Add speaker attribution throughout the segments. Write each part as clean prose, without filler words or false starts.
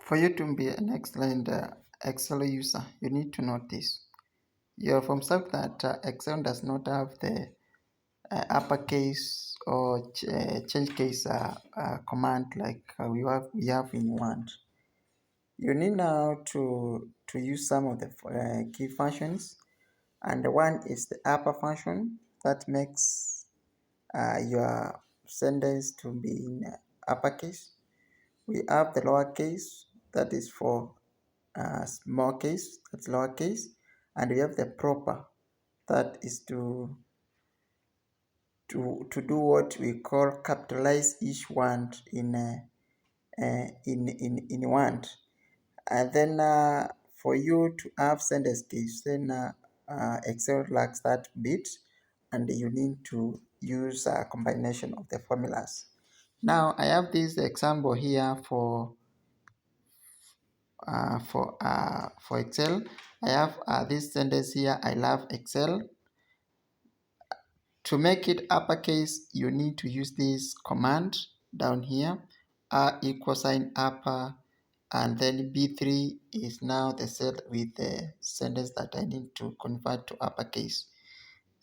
Speaker 1: For you to be an excellent Excel user, you need to know this. You have observed that Excel does not have the uppercase or change case command like we have in Word. You need now to use some of the key functions, and one is the upper function that makes your sentence to be in uppercase. We have the lowercase that is for small case, that's lowercase, and we have the proper that is to do what we call capitalize each word in word. And then for you to have sentence case, then Excel lacks that bit, and you need to use a combination of the formulas. Now I have this example here for Excel. I have this sentence here: I love Excel. To make it uppercase, you need to use this command down here, =, upper, and then B3 is now the cell with the sentence that I need to convert to uppercase.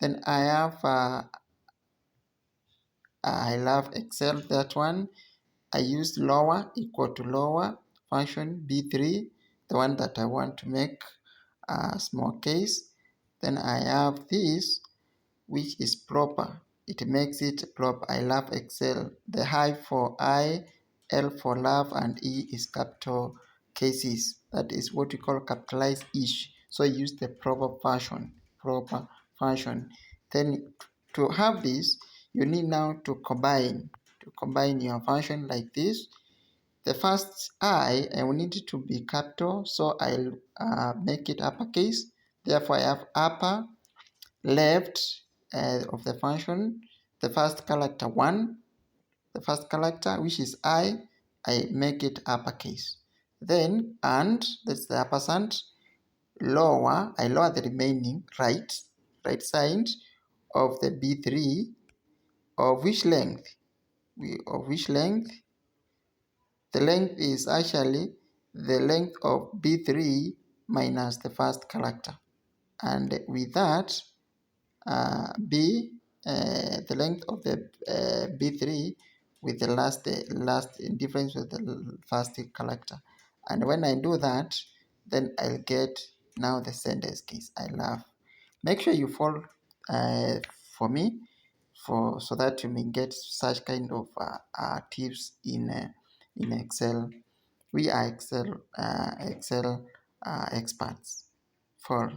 Speaker 1: Then I have I love Excel, that one. I use lower = lower function B3, the one that I want to make a small case. Then I have this, which is proper. It makes it proper. I love Excel. The I for I, L for love, and E is capital cases. That is what we call capitalize each. So use the proper function. Then to have this, you need now to combine your function like this. The first I will need it to be capital, so I'll make it uppercase. Therefore, I have upper left of the function, the first character 1, the first character, which is I make it uppercase. Then and, that's the ampersand, lower, I lower the remaining right side of the B3, of which length? The length is actually the length of B3 minus the first character. And with that, the length of the B3 with the last difference with the first character. And when I do that, then I'll get now the sentence case I love. Make sure you follow for me so that you may get such kind of tips in Excel. We are Excel experts. For